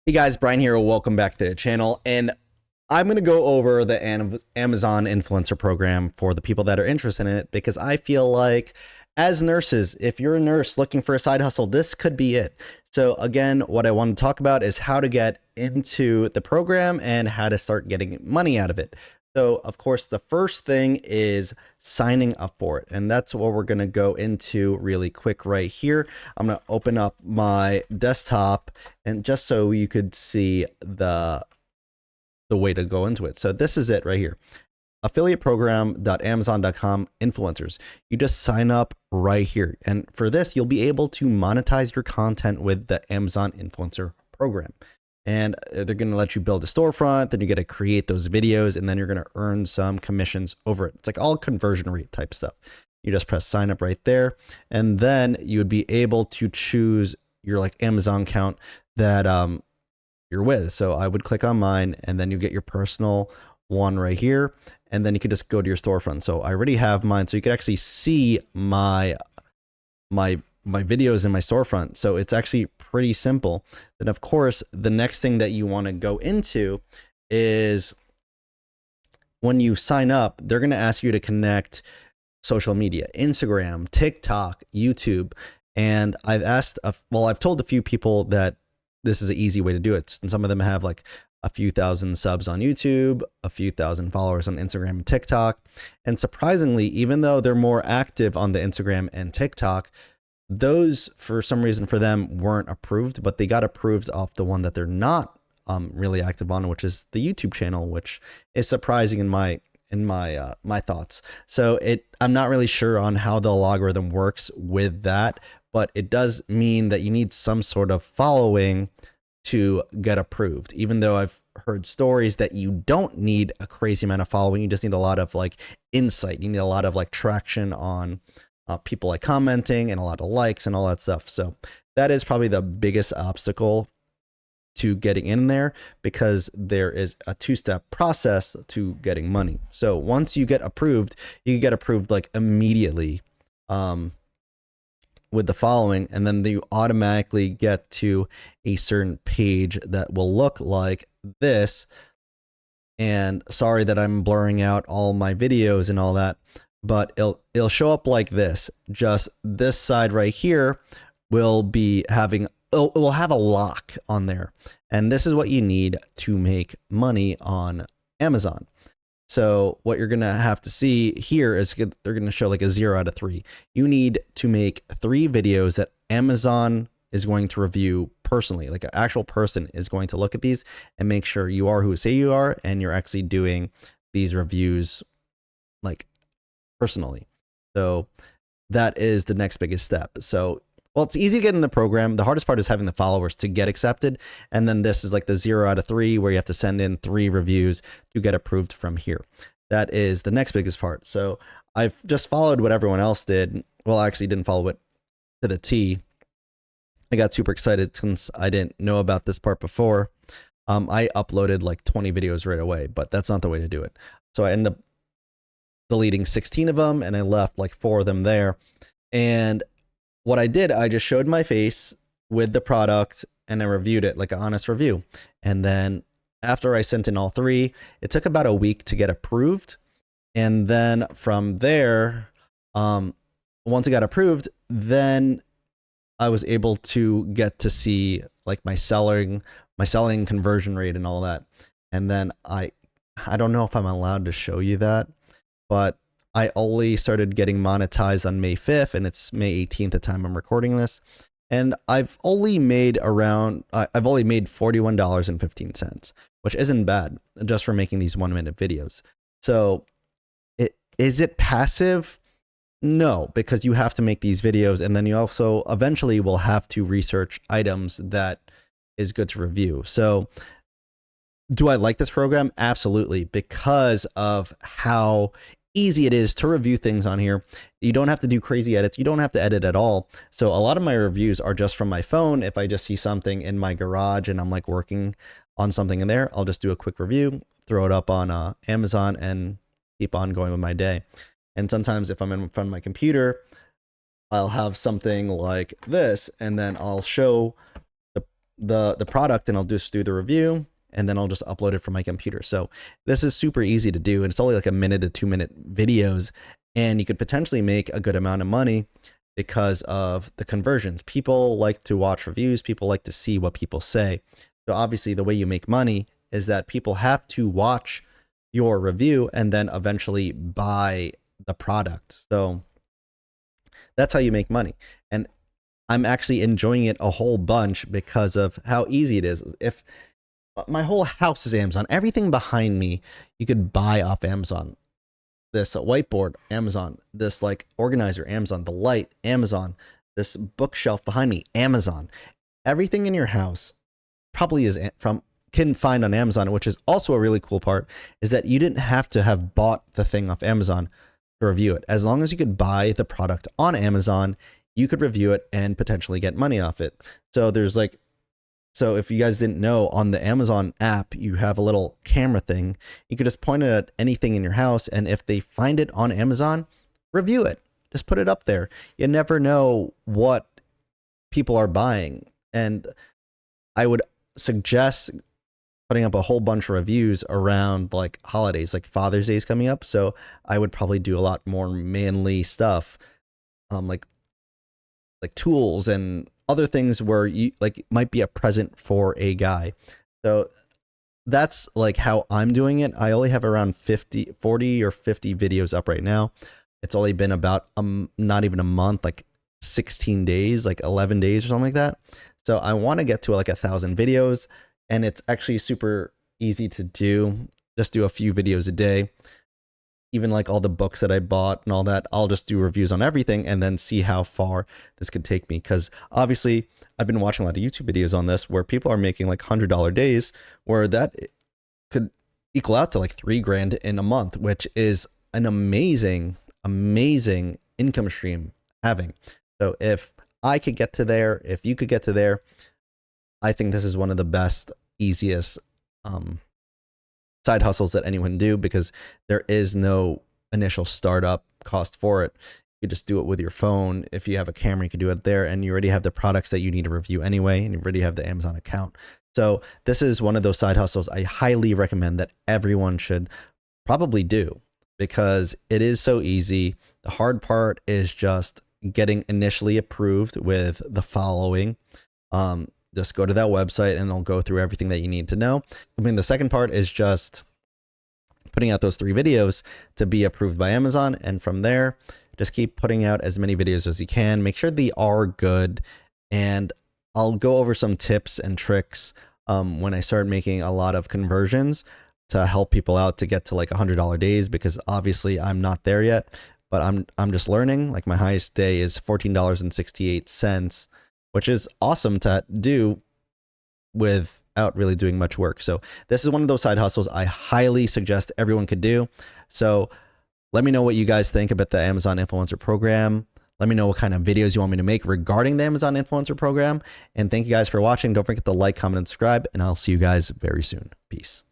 Hey guys, Brian here. Welcome back to the channel. And I'm going to go over the Amazon influencer program for the people that are interested in it, because I feel like as nurses, if you're a nurse looking for a side hustle, this could be it. So again, what I want to talk about is how to get into the program and how to start getting money out of it. So of course, the first thing is signing up for it. And that's what we're going to go into really quick right here. I'm going to open up my desktop and just so you could see the way to go into it. So this is it right here. Affiliateprogram.amazon.com influencers. You just sign up right here. And for this, you'll be able to monetize your content with the Amazon influencer program. And they're going to let you build a storefront, then you get to create those videos, and then you're going to earn some commissions over it. It's like all conversion rate type stuff. You just press sign up right there, and then you would be able to choose your like Amazon account that you're with. So I would click on mine, and then you get your personal one right here, and then you can just go to your storefront. So I already have mine, so you can actually see my videos in my storefront. So it's actually pretty simple. Then of course, the next thing that you want to go into is when you sign up, they're going to ask you to connect social media, Instagram, TikTok, YouTube. And I've told a few people that this is an easy way to do it. And some of them have like a few thousand subs on YouTube, a few thousand followers on Instagram and TikTok. And surprisingly, even though they're more active on the Instagram and TikTok, those, for some reason for them, weren't approved, but they got approved off the one that they're not really active on, which is the YouTube channel, which is surprising in my thoughts. So I'm not really sure on how the algorithm works with that, but it does mean that you need some sort of following to get approved, even though I've heard stories that you don't need a crazy amount of following. You just need a lot of like insight. You need a lot of like traction on people like commenting and a lot of likes and all that stuff. So that is probably the biggest obstacle to getting in there, because there is a two-step process to getting money. So once you get approved, you get approved like immediately with the following, and then you automatically get to a certain page that will look like this. And sorry that I'm blurring out all my videos and all that, but it'll show up like this. Just this side right here will be having, it will have a lock on there. And this is what you need to make money on Amazon. So what you're going to have to see here is they're going to show like a 0 out of 3. You need to make 3 videos that Amazon is going to review personally. Like an actual person is going to look at these and make sure you are who you say you are, and you're actually doing these reviews like personally. So that is the next biggest step. So, well, it's easy to get in the program. The hardest part is having the followers to get accepted. And then this is like the 0 out of 3, where you have to send in 3 reviews to get approved from here. That is the next biggest part. So I've just followed what everyone else did. Well, I actually didn't follow it to the T. I got super excited since I didn't know about this part before. I uploaded like 20 videos right away, but that's not the way to do it. So I ended up deleting 16 of them, and I left like 4 of them there. And what I did, I just showed my face with the product and I reviewed it like an honest review. And then after I sent in all 3, it took about a week to get approved. And then from there, once it got approved, then I was able to get to see like my selling conversion rate and all that. And then I don't know if I'm allowed to show you that, but I only started getting monetized on May 5th, and it's May 18th at the time I'm recording this. And I've only made $41.15, which isn't bad just for making these 1-minute videos. So is it passive? No, because you have to make these videos, and then you also eventually will have to research items that is good to review. So do I like this program? Absolutely, because of how easy it is to review things on here. You don't have to do crazy edits. You don't have to edit at all. So a lot of my reviews are just from my phone. If I just see something in my garage and I'm like working on something in there, I'll just do a quick review, throw it up on Amazon, and keep on going with my day. And sometimes if I'm in front of my computer, I'll have something like this, and then I'll show the product and I'll just do the review, and then I'll just upload it from my computer. So this is super easy to do, and it's only like 1 to 2 minute videos, and you could potentially make a good amount of money because of the conversions. People like to watch reviews, people like to see what people say. So obviously the way you make money is that people have to watch your review and then eventually buy the product. So that's how you make money. And I'm actually enjoying it a whole bunch because of how easy it is. If my whole house is Amazon, everything behind me you could buy off Amazon. This whiteboard, Amazon. This like organizer, Amazon. The light, Amazon. This bookshelf behind me, Amazon. Everything in your house probably is can find on Amazon, which is also a really cool part, is that you didn't have to have bought the thing off Amazon to review it. As long as you could buy the product on Amazon, you could review it and potentially get money off it. So there's like, so if you guys didn't know, on the Amazon app, you have a little camera thing. You could just point it at anything in your house, and if they find it on Amazon, review it. Just put it up there. You never know what people are buying. And I would suggest putting up a whole bunch of reviews around like holidays, like Father's Day is coming up. So I would probably do a lot more manly stuff, like tools and other things where you like might be a present for a guy. So that's like how I'm doing it. I only have around 40 or 50 videos up right now. It's only been about not even a month, like 16 days, like 11 days or something like that. So I want to get to like 1,000 videos, and it's actually super easy to do. Just do a few videos a day. Even like all the books that I bought and all that, I'll just do reviews on everything and then see how far this could take me. Because obviously I've been watching a lot of YouTube videos on this where people are making like $100 days, where that could equal out to like $3,000 in a month, which is an amazing income stream having. So if I could get to there, if you could get to there, I think this is one of the best, easiest side hustles that anyone do, because there is no initial startup cost for it. You just do it with your phone. If you have a camera, you can do it there, and you already have the products that you need to review anyway, and you already have the Amazon account. So this is one of those side hustles I highly recommend that everyone should probably do, because it is so easy. The hard part is just getting initially approved with the following. Just go to that website and it'll go through everything that you need to know. I mean, the second part is just putting out those 3 videos to be approved by Amazon. And from there, just keep putting out as many videos as you can. Make sure they are good. And I'll go over some tips and tricks when I start making a lot of conversions to help people out to get to like $100 days, because obviously I'm not there yet, but I'm just learning. Like my highest day is $14.68, which is awesome to do without really doing much work. So this is one of those side hustles I highly suggest everyone could do. So let me know what you guys think about the Amazon Influencer Program. Let me know what kind of videos you want me to make regarding the Amazon Influencer Program. And thank you guys for watching. Don't forget to like, comment, and subscribe, and I'll see you guys very soon. Peace.